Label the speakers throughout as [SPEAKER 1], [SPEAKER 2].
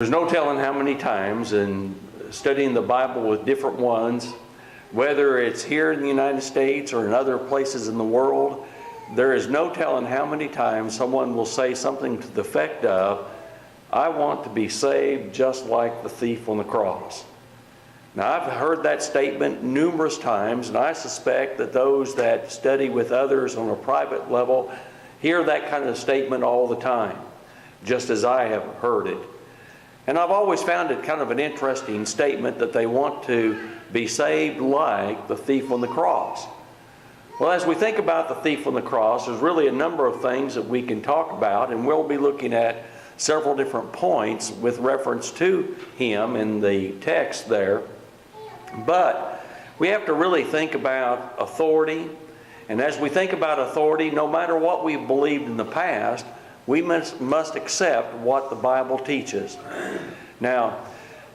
[SPEAKER 1] There's no telling how many times in studying the Bible with different ones, whether it's here in the United States or in other places in the world, there is no telling how many times someone will say something to the effect of, "I want to be saved just like the thief on the cross." Now, I've heard that statement numerous times, and I suspect that those that study with others on a private level hear that kind of statement all the time, just as I have heard it. And I've always found it kind of an interesting statement that they want to be saved like the thief on the cross. Well, as we think about the thief on the cross, there's really a number of things that we can talk about, and we'll be looking at several different points with reference to him in the text there. But we have to really think about authority, and as we think about authority, no matter what we've believed in the past, we must accept what the Bible teaches. Now,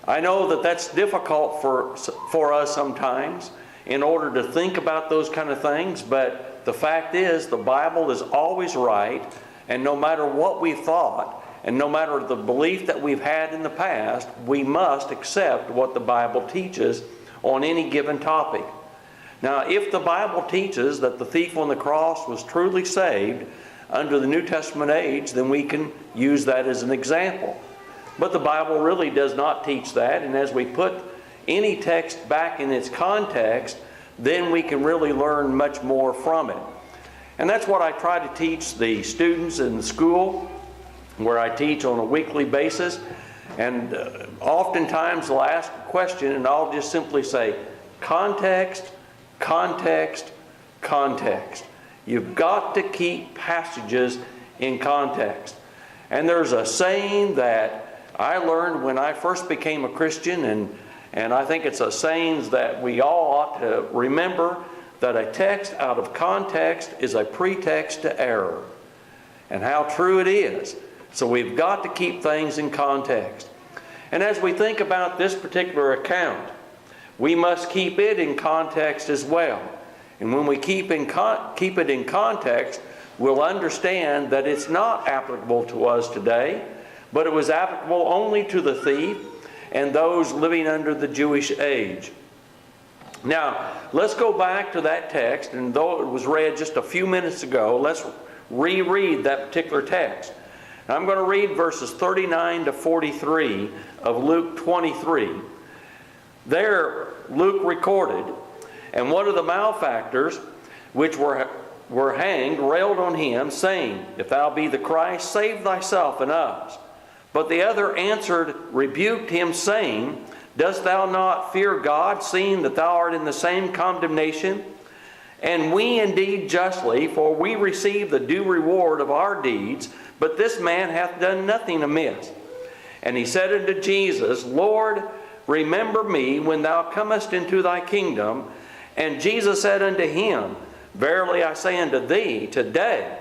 [SPEAKER 1] I know that that's difficult for us sometimes in order to think about those kind of things, but the fact is the Bible is always right, and no matter what we've thought, and no matter the belief that we've had in the past, we must accept what the Bible teaches on any given topic. Now, if the Bible teaches that the thief on the cross was truly saved under the New Testament age, then we can use that as an example. But the Bible really does not teach that, and as we put any text back in its context, then we can really learn much more from it. And that's what I try to teach the students in the school, where I teach on a weekly basis. And oftentimes they'll ask a question, and I'll just simply say, context, context, context. You've got to keep passages in context. And there's a saying that I learned when I first became a Christian, and I think it's a saying that we all ought to remember, that a text out of context is a pretext to error. And how true it is. So we've got to keep things in context. And as we think about this particular account, we must keep it in context as well. And when we keep it in context, we'll understand that it's not applicable to us today, but it was applicable only to the thief and those living under the Jewish age. Now, let's go back to that text, and though it was read just a few minutes ago, let's reread that particular text. Now, I'm going to read verses 39 to 43 of Luke 23. There, Luke recorded, "And one of the malefactors which were hanged railed on him, saying, If thou be the Christ, save thyself and us. But the other answered, rebuked him, saying, Dost thou not fear God, seeing that thou art in the same condemnation? And we indeed justly, for we receive the due reward of our deeds, but this man hath done nothing amiss. And he said unto Jesus, Lord, remember me when thou comest into thy kingdom. And Jesus said unto him, Verily I say unto thee, today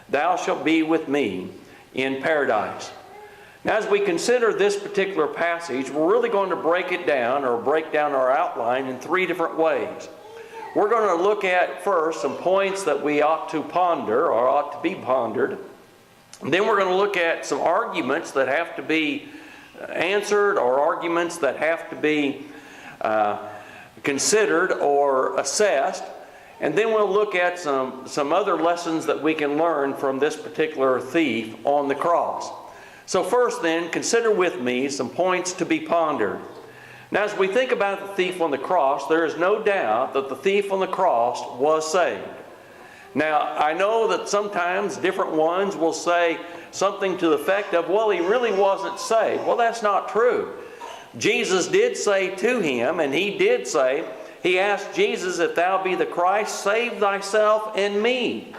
[SPEAKER 1] thou shalt be with me in paradise." Now, as we consider this particular passage, we're really going to break it down, or break down our outline in three different ways. We're going to look at first some points that we ought to ponder, or ought to be pondered. And then we're going to look at some arguments that have to be answered, or arguments that have to be considered or assessed. And then we'll look at some other lessons that we can learn from this particular thief on the cross. So first then, consider with me some points to be pondered. Now, as we think about the thief on the cross, there is no doubt that the thief on the cross was saved. Now, I know that sometimes different ones will say something to the effect of, well, he really wasn't saved. Well, that's not true. Jesus did say to him, and he did say, he asked Jesus, "If thou be the Christ, save thyself and me."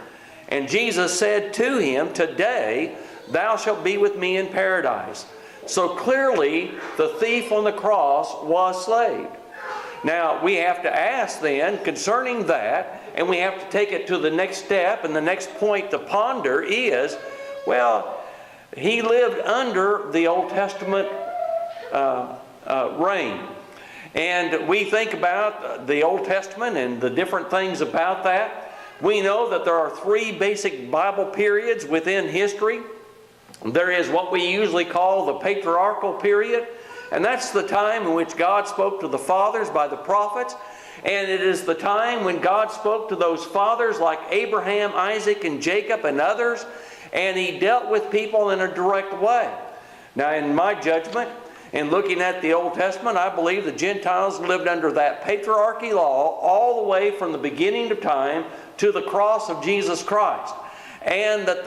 [SPEAKER 1] And Jesus said to him, "Today thou shalt be with me in paradise." So clearly, the thief on the cross was saved. Now, we have to ask then concerning that, and we have to take it to the next step, and the next point to ponder is, well, he lived under the Old Testament reign. And we think about the Old Testament and the different things about that. We know that there are three basic Bible periods within history. There is what we usually call the patriarchal period, and that's the time in which God spoke to the fathers by the prophets. And it is the time when God spoke to those fathers like Abraham, Isaac, and Jacob and others, and He dealt with people in a direct way. Now, in my judgment, in looking at the Old Testament, I believe the Gentiles lived under that patriarchy law all the way from the beginning of time to the cross of Jesus Christ. And that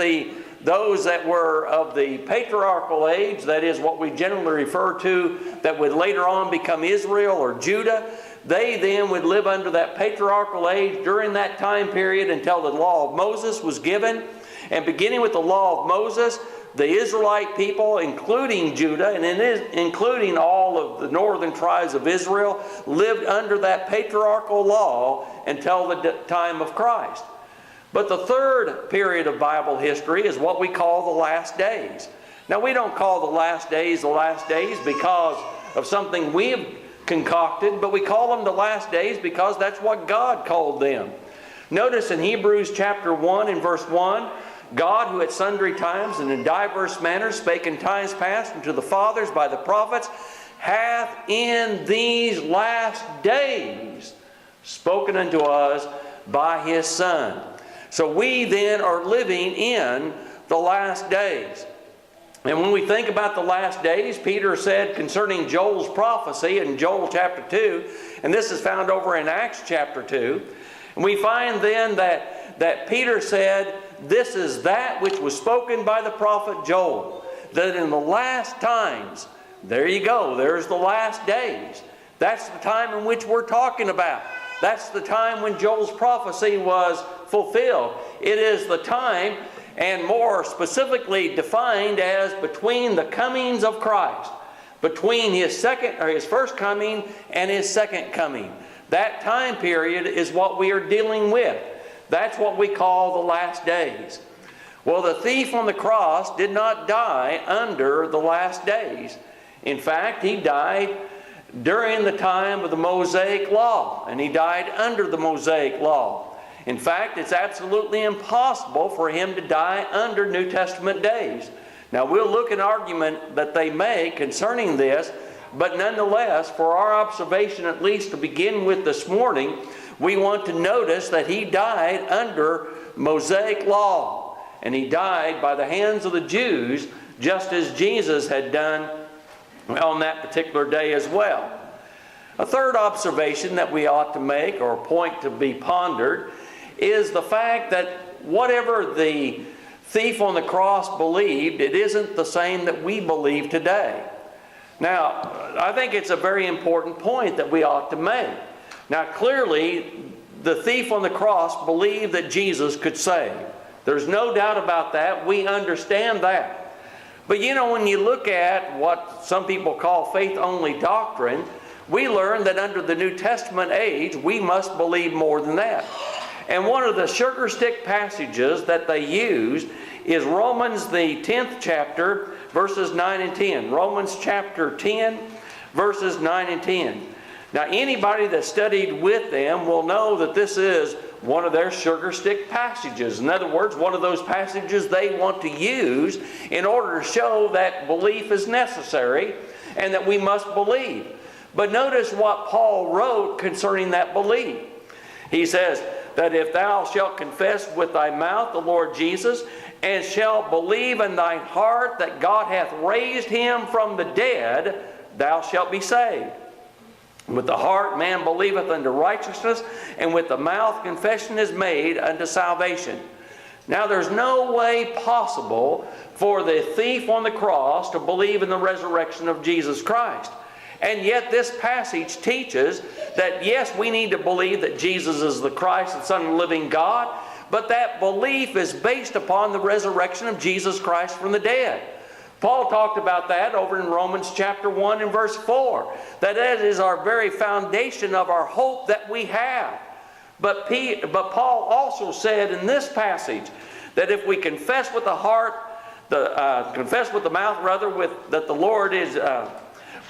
[SPEAKER 1] those that were of the patriarchal age, that is what we generally refer to, that would later on become Israel or Judah, they then would live under that patriarchal age during that time period until the law of Moses was given. And beginning with the law of Moses, the Israelite people, including Judah and including all of the northern tribes of Israel, lived under that patriarchal law until the time of Christ. But the third period of Bible history is what we call the last days. Now, we don't call the last days because of something we have concocted, but we call them the last days because that's what God called them. Notice in Hebrews chapter 1 and verse 1, God, who at sundry times and in diverse manners spake in times past unto the fathers by the prophets, hath in these last days spoken unto us by His Son. So we then are living in the last days. And when we think about the last days, Peter said concerning Joel's prophecy in Joel chapter 2, and this is found over in Acts chapter 2, and we find then that Peter said, this is that which was spoken by the prophet Joel, that in the last times, there you go, there's the last days. That's the time in which we're talking about. That's the time when Joel's prophecy was fulfilled. It is the time, and more specifically defined as between the comings of Christ, between His first coming and His second coming. That time period is what we are dealing with. That's what we call the last days. Well, the thief on the cross did not die under the last days. In fact, he died during the time of the Mosaic Law, and he died under the Mosaic Law. In fact, it's absolutely impossible for him to die under New Testament days. Now, we'll look at an argument that they make concerning this, but nonetheless, for our observation, at least to begin with this morning, we want to notice that he died under Mosaic law, and he died by the hands of the Jews, just as Jesus had done on that particular day as well. A third observation that we ought to make, or a point to be pondered, is the fact that whatever the thief on the cross believed, it isn't the same that we believe today. Now, I think it's a very important point that we ought to make. Now, clearly, the thief on the cross believed that Jesus could save. There's no doubt about that. We understand that. But you know, when you look at what some people call faith-only doctrine, we learn that under the New Testament age, we must believe more than that. And one of the sugar stick passages that they use is Romans, the 10th chapter, verses 9 and 10. Romans chapter 10, verses 9 and 10. Now, anybody that studied with them will know that this is one of their sugar stick passages. In other words, one of those passages they want to use in order to show that belief is necessary and that we must believe. But notice what Paul wrote concerning that belief. He says that if thou shalt confess with thy mouth the Lord Jesus, and shalt believe in thine heart that God hath raised him from the dead, thou shalt be saved. With the heart man believeth unto righteousness, and with the mouth confession is made unto salvation. Now there's no way possible for the thief on the cross to believe in the resurrection of Jesus Christ. And yet this passage teaches that yes, we need to believe that Jesus is the Christ, the Son of the living God, but that belief is based upon the resurrection of Jesus Christ from the dead. Paul talked about that over in Romans chapter 1 and verse 4, that is our very foundation of our hope that we have. But Paul also said in this passage that if we confess with the heart, confess with the mouth rather, that the Lord is,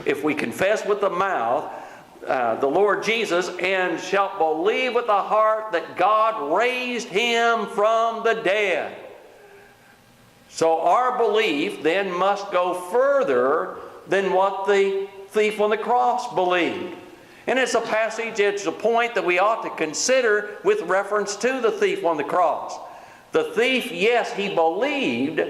[SPEAKER 1] if we confess with the mouth the Lord Jesus, and shalt believe with the heart that God raised him from the dead. So our belief then must go further than what the thief on the cross believed. And it's a passage, it's a point that we ought to consider with reference to the thief on the cross. The thief, yes, he believed,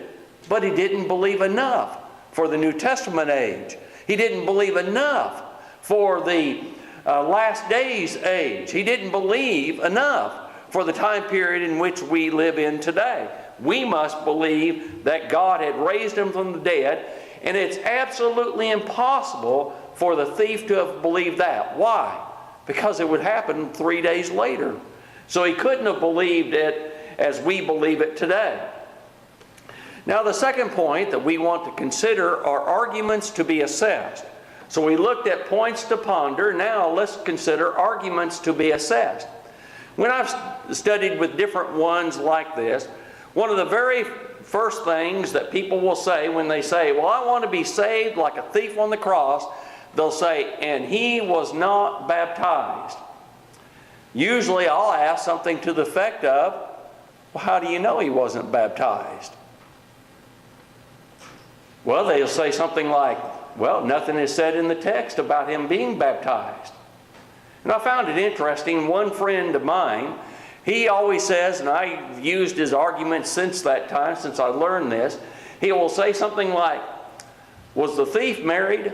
[SPEAKER 1] but he didn't believe enough for the New Testament age. He didn't believe enough for the last days age. He didn't believe enough for the time period in which we live in today. We must believe that God had raised him from the dead, and it's absolutely impossible for the thief to have believed that. Why? Because it would happen 3 days later. So he couldn't have believed it as we believe it today. Now, the second point that we want to consider are arguments to be assessed. So we looked at points to ponder. Now let's consider arguments to be assessed. When I've studied with different ones like this, one of the very first things that people will say when they say, well, I want to be saved like a thief on the cross, they'll say, and he was not baptized. Usually I'll ask something to the effect of, well, how do you know he wasn't baptized? Well, they'll say something like, well, nothing is said in the text about him being baptized. And I found it interesting. One friend of mine, he always says, and I've used his argument since that time, since I learned this, he will say something like, was the thief married?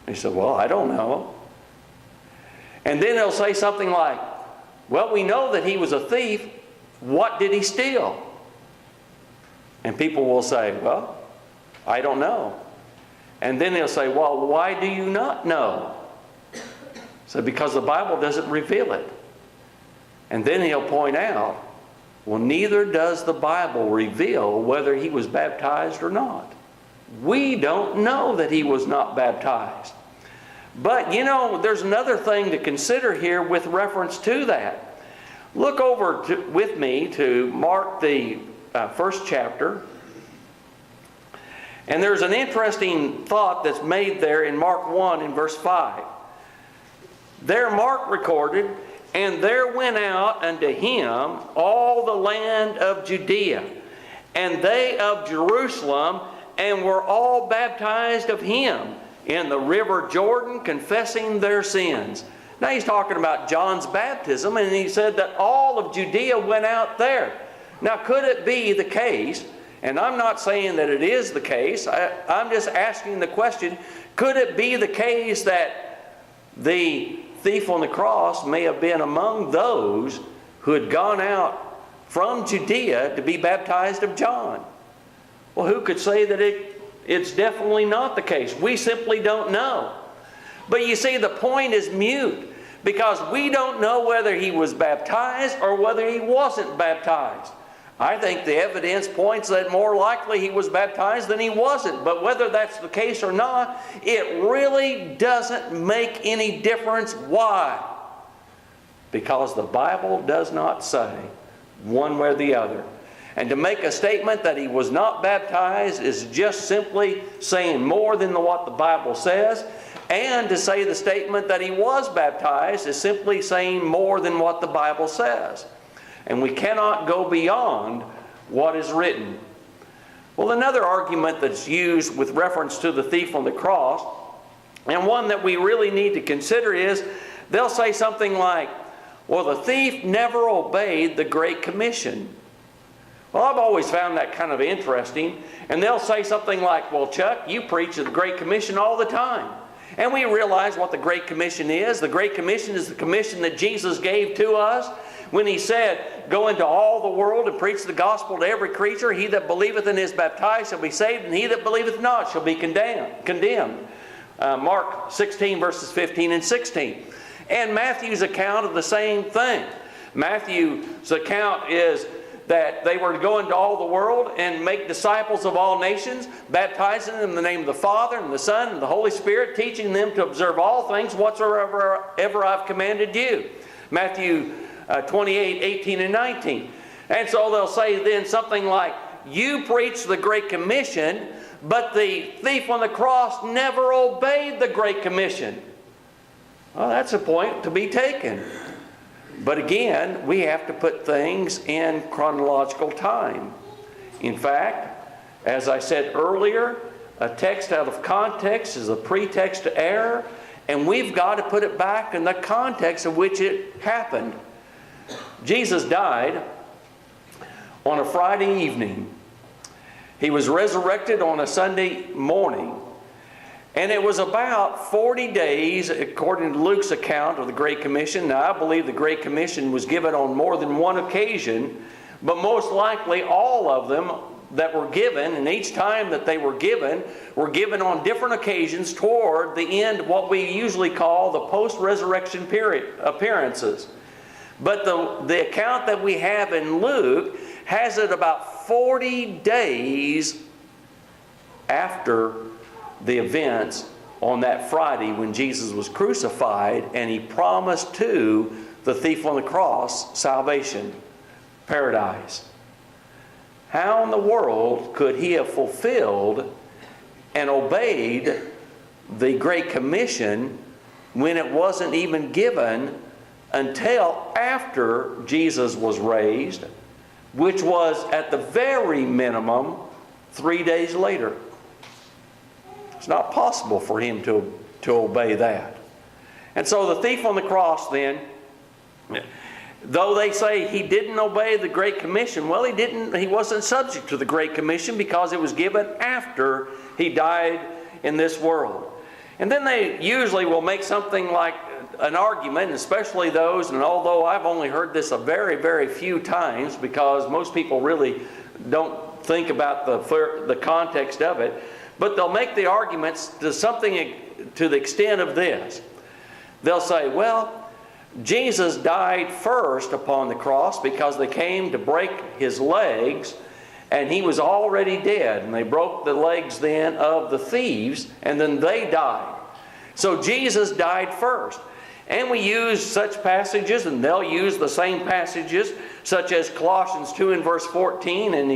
[SPEAKER 1] He said, well, I don't know. And then he'll say something like, well, we know that he was a thief. What did he steal? And people will say, well, I don't know. And then he'll say, well, why do you not know? So because the Bible doesn't reveal it. And then he'll point out, well, neither does the Bible reveal whether he was baptized or not. We don't know that he was not baptized. But, you know, there's another thing to consider here with reference to that. Look over with me to Mark, the first chapter. And there's an interesting thought that's made there in Mark 1 in verse 5. There Mark recorded, and there went out unto him all the land of Judea, and they of Jerusalem, and were all baptized of him in the river Jordan, confessing their sins. Now he's talking about John's baptism, and he said that all of Judea went out there. Now could it be the case, and I'm not saying that it is the case, I'm just asking the question, could it be the case that the thief on the cross may have been among those who had gone out from Judea to be baptized of John? Well, who could say that it's definitely not the case? We simply don't know. But you see, the point is mute, because we don't know whether he was baptized or whether he wasn't baptized. I think the evidence points that more likely he was baptized than he wasn't. But whether that's the case or not, it really doesn't make any difference. Why? Because the Bible does not say one way or the other. And to make a statement that he was not baptized is just simply saying more than what the Bible says. And to say the statement that he was baptized is simply saying more than what the Bible says. And we cannot go beyond what is written. Well, another argument that's used with reference to the thief on the cross, and one that we really need to consider, is they'll say something like, well, the thief never obeyed the Great Commission. Well, I've always found that kind of interesting. And they'll say something like, well, Chuck, you preach the Great Commission all the time. And we realize what the Great Commission is. The Great Commission is the commission that Jesus gave to us when he said, go into all the world and preach the gospel to every creature. He that believeth and is baptized shall be saved, and he that believeth not shall be condemned. Mark 16 verses 15 and 16. And Matthew's account of the same thing. Matthew's account is that they were to go into all the world and make disciples of all nations, baptizing them in the name of the Father and the Son and the Holy Spirit, teaching them to observe all things whatsoever I've commanded you. Matthew 28, 18 and 19. And so they'll say then something like, you preach the Great Commission, but the thief on the cross never obeyed the Great Commission. Well, that's a point to be taken. But again, we have to put things in chronological time. In fact, as I said earlier, a text out of context is a pretext to error, and we've got to put it back in the context of which it happened. Jesus died on a Friday evening. He was resurrected on a Sunday morning. And it was about 40 days, according to Luke's account of the Great Commission. Now, I believe the Great Commission was given on more than one occasion, but most likely all of them that were given, and each time that they were given on different occasions toward the end, what we usually call the post-resurrection period appearances. But the account that we have in Luke has it about 40 days after the events on that Friday when Jesus was crucified, and he promised to the thief on the cross salvation, paradise. How in the world could he have fulfilled and obeyed the Great Commission when it wasn't even given until after Jesus was raised, which was at the very minimum 3 days later? It's not possible for him to obey that. And so the thief on the cross then, though they say he didn't obey the Great Commission, well, he wasn't subject to the Great Commission because it was given after he died in this world. And then they usually will make something like an argument, especially those, and although I've only heard this a very, very few times because most people really don't think about the context of it, but they'll make the arguments to something to the extent of this. They'll say, well, Jesus died first upon the cross because they came to break his legs, and he was already dead, and they broke the legs then of the thieves, and then they died. So Jesus died first. And we use such passages, and they'll use the same passages, such as Colossians 2 and verse 14 and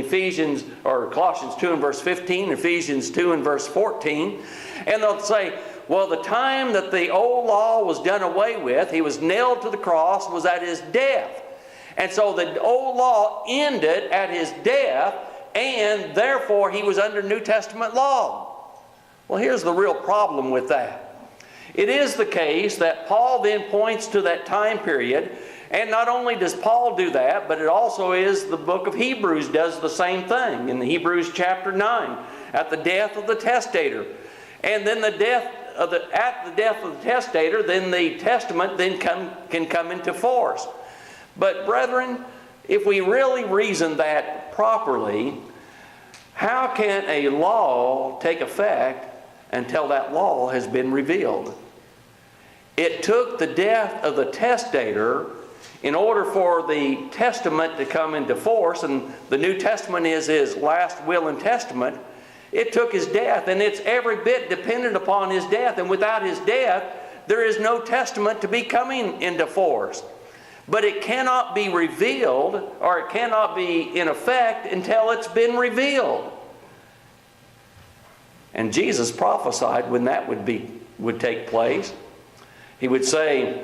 [SPEAKER 1] Colossians 2 and verse 15, Ephesians 2 and verse 14. And they'll say, well, the time that the old law was done away with, he was nailed to the cross, was at his death. And so the old law ended at his death, and therefore he was under New Testament law. Well, here's the real problem with that. It is the case that Paul then points to that time period, and not only does Paul do that, but it also is the book of Hebrews does the same thing in the Hebrews chapter 9 at the death of the testator. And then at the death of the testator, then the testament then can come into force. But brethren, if we really reason that properly, how can a law take effect until that law has been revealed? It took the death of the testator in order for the testament to come into force, and the New Testament is his last will and testament. It took his death, and it's every bit dependent upon his death, and without his death, there is no testament to be coming into force. But it cannot be revealed, or it cannot be in effect until it's been revealed. And Jesus prophesied when that would take place. He would say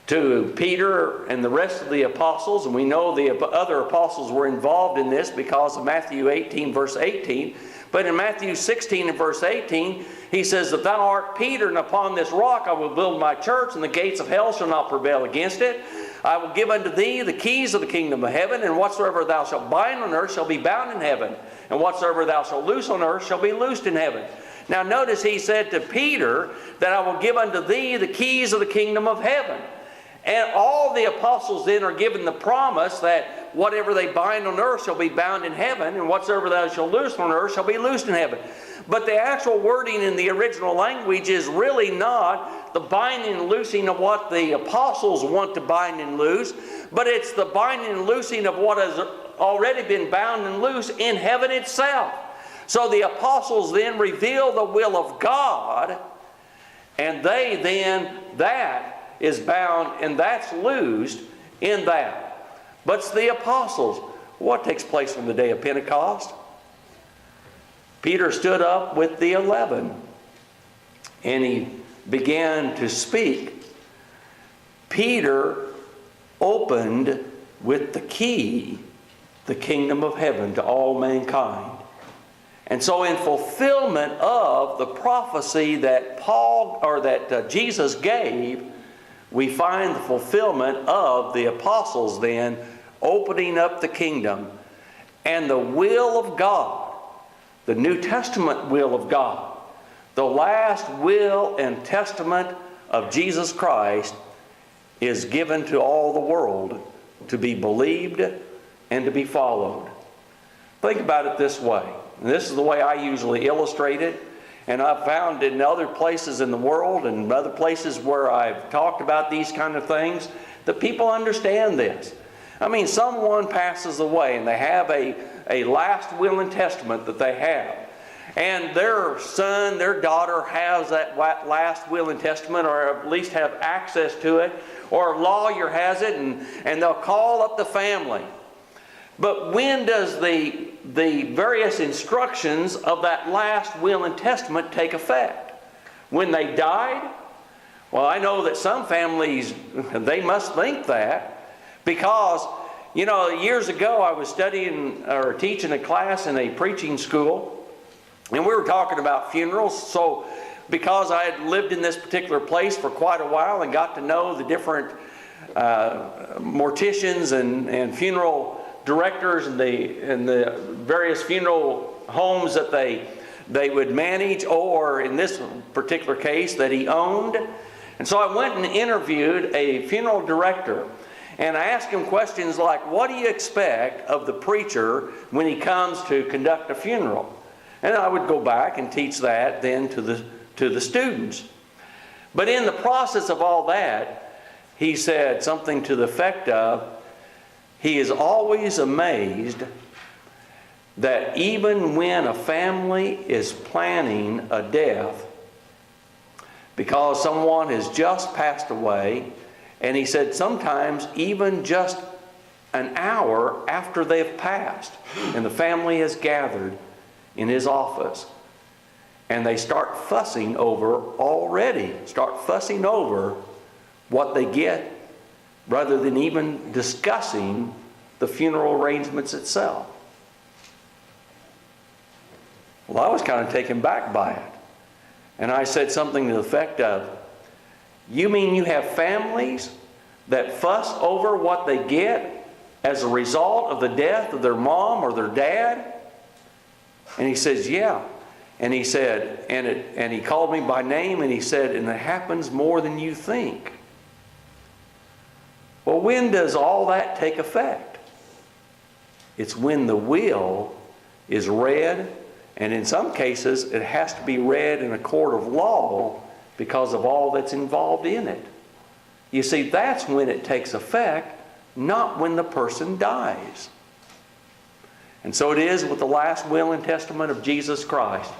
[SPEAKER 1] to Peter and the rest of the apostles, and we know the other apostles were involved in this because of Matthew 18 verse 18, but in Matthew 16 and verse 18, he says that thou art Peter, and upon this rock I will build my church, and the gates of hell shall not prevail against it. I will give unto thee the keys of the kingdom of heaven, and whatsoever thou shalt bind on earth shall be bound in heaven, and whatsoever thou shalt loose on earth shall be loosed in heaven. Now notice he said to Peter that I will give unto thee the keys of the kingdom of heaven. And all the apostles then are given the promise that whatever they bind on earth shall be bound in heaven, and whatsoever thou shalt loose on earth shall be loosed in heaven. But the actual wording in the original language is really not the binding and loosing of what the apostles want to bind and loose, but it's the binding and loosing of what has already been bound and loose in heaven itself. So the apostles then reveal the will of God, and they then, that is bound and that's loosed in that. But it's the apostles. What takes place on the day of Pentecost? Peter stood up with the 11, and he began to speak. Peter opened with the key the kingdom of heaven to all mankind. And so in fulfillment of the prophecy that Jesus gave, we find the fulfillment of the apostles then opening up the kingdom and the will of God, the New Testament will of God, the last will and testament of Jesus Christ is given to all the world to be believed and to be followed. Think about it this way. And this is the way I usually illustrate it. And I've found in other places in the world and other places where I've talked about these kind of things that people understand this. I mean, someone passes away and they have a last will and testament that they have. And their son, their daughter has that last will and testament, or at least have access to it, or a lawyer has it, and they'll call up the family. But when does the various instructions of that last will and testament take effect? When they died? Well, I know that some families, they must think that, because, you know, years ago I was studying or teaching a class in a preaching school, and we were talking about funerals. So because I had lived in this particular place for quite a while and got to know the different morticians and funeral directors and the various funeral homes that they would manage, or in this particular case that he owned. And so I went and interviewed a funeral director, and I asked him questions like, what do you expect of the preacher when he comes to conduct a funeral? And I would go back and teach that then to the students. But in the process of all that, he said something to the effect of, he is always amazed that even when a family is planning a death because someone has just passed away, and he said sometimes even just an hour after they've passed and the family has gathered in his office, and they start fussing over what they get, rather than even discussing the funeral arrangements itself. Well, I was kind of taken back by it. And I said something to the effect of, you mean you have families that fuss over what they get as a result of the death of their mom or their dad? And he says, yeah. And he said, and he called me by name, and he said, and it happens more than you think. Well, when does all that take effect? It's when the will is read, and in some cases it has to be read in a court of law because of all that's involved in it. You see, that's when it takes effect, not when the person dies. And so it is with the last will and testament of Jesus Christ.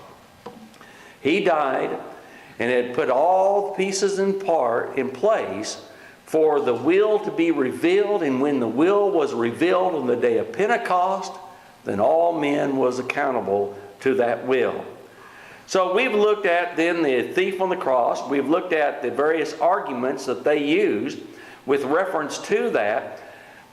[SPEAKER 1] He died and had put all the pieces in place for the will to be revealed, and when the will was revealed on the day of Pentecost, then all men was accountable to that will. So we've looked at then the thief on the cross. We've looked at the various arguments that they used with reference to that.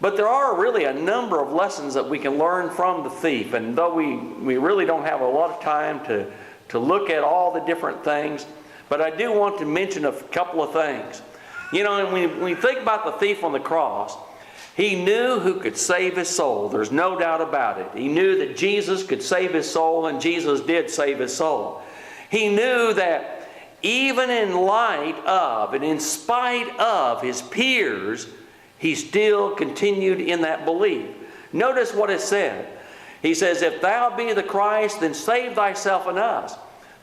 [SPEAKER 1] But there are really a number of lessons that we can learn from the thief. And though we really don't have a lot of time to look at all the different things, but I do want to mention a couple of things. You know, and when we think about the thief on the cross, he knew who could save his soul. There's no doubt about it. He knew that Jesus could save his soul, and Jesus did save his soul. He knew that even in light of and in spite of his peers, he still continued in that belief. Notice what it said. He says, if thou be the Christ, then save thyself and us.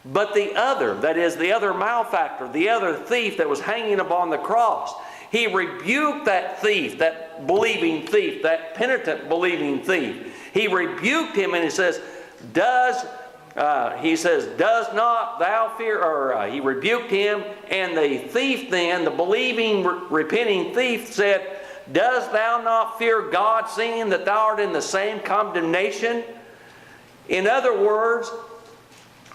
[SPEAKER 1] But the other, that is the other malefactor, the other thief that was hanging upon the cross, he rebuked that thief, that believing thief, that penitent believing thief. He rebuked him, and he says, does not thou fear, he rebuked him, and the thief then, the believing, repenting thief said, does thou not fear God, seeing that thou art in the same condemnation? In other words,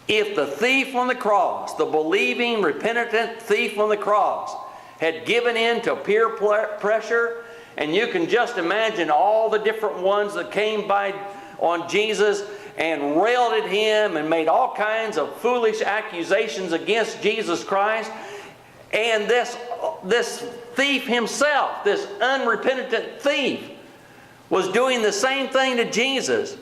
[SPEAKER 1] if the thief on the cross, the believing, repentant thief on the cross, had given in to peer pressure And you can just imagine all the different ones that came by on Jesus and railed at him and made all kinds of foolish accusations against Jesus Christ. And this thief himself, this unrepentant thief, was doing the same thing to Jesus.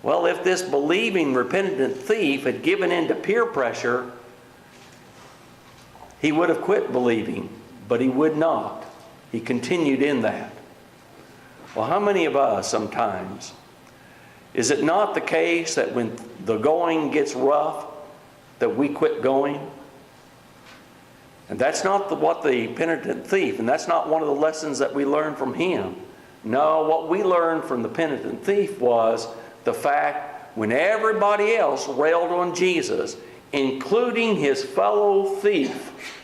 [SPEAKER 1] Well, if this believing, repentant thief had given in to peer pressure, he would have quit believing, but he would not. He continued in that. Well, how many of us sometimes, is it not the case that when the going gets rough, that we quit going? And that's not what the penitent thief, and that's not one of the lessons that we learned from him. No, what we learned from the penitent thief was the fact when everybody else railed on Jesus, including his fellow thief,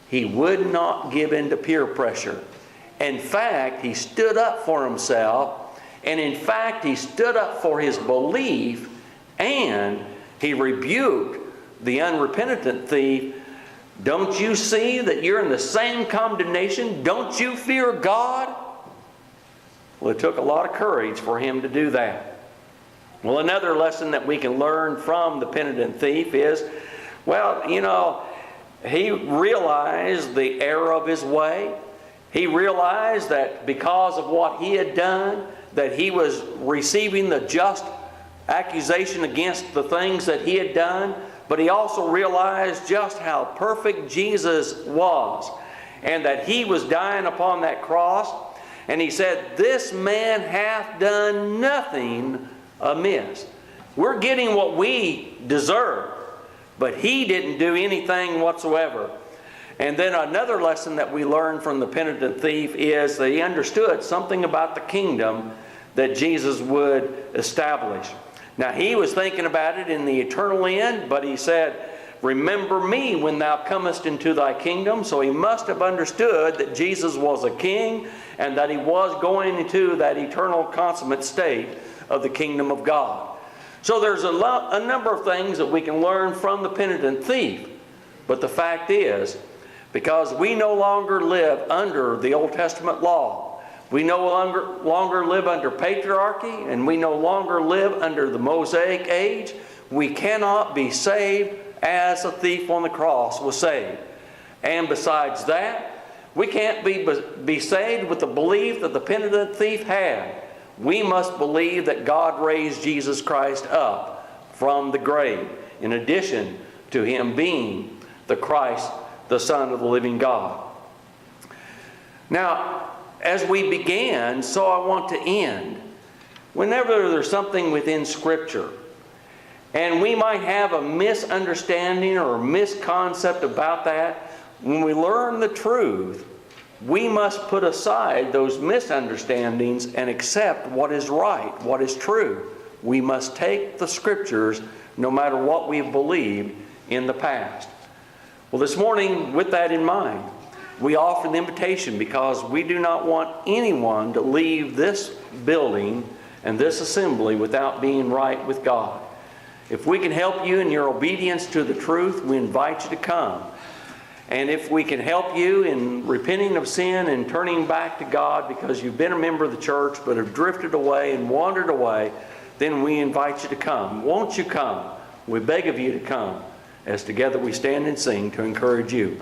[SPEAKER 1] he would not give in to peer pressure. In fact, he stood up for himself, and in fact, he stood up for his belief, and he rebuked the unrepentant thief. Don't you see that you're in the same condemnation? Don't you fear God? Well, it took a lot of courage for him to do that. Well, another lesson that we can learn from the penitent thief is, well, he realized the error of his way. He realized that because of what he had done, that he was receiving the just accusation against the things that he had done. But he also realized just how perfect Jesus was, and that he was dying upon that cross. And he said, "This man hath done nothing amiss." We're getting what we deserve, but he didn't do anything whatsoever. And then another lesson that we learn from the penitent thief is that he understood something about the kingdom that Jesus would establish. Now, he was thinking about it in the eternal end, but he said, "Remember me when thou comest into thy kingdom." So he must have understood that Jesus was a king and that he was going into that eternal consummate state of the kingdom of God. So there's a number of things that we can learn from the penitent thief. But the fact is, because we no longer live under the Old Testament law, we no longer live under patriarchy, and we no longer live under the Mosaic age, we cannot be saved as the thief on the cross was saved. And besides that, we can't be saved with the belief that the penitent thief had. We must believe that God raised Jesus Christ up from the grave, in addition to him being the Christ, the Son of the living God. Now, as we began, so I want to end. Whenever there's something within Scripture, and we might have a misunderstanding or a misconcept about that, when we learn the truth, we must put aside those misunderstandings and accept what is right, what is true. We must take the Scriptures no matter what we've believed in the past. Well, this morning, with that in mind, we offer the invitation because we do not want anyone to leave this building and this assembly without being right with God. If we can help you in your obedience to the truth, we invite you to come. And if we can help you in repenting of sin and turning back to God because you've been a member of the church but have drifted away and wandered away, then we invite you to come. Won't you come? We beg of you to come as together we stand and sing to encourage you.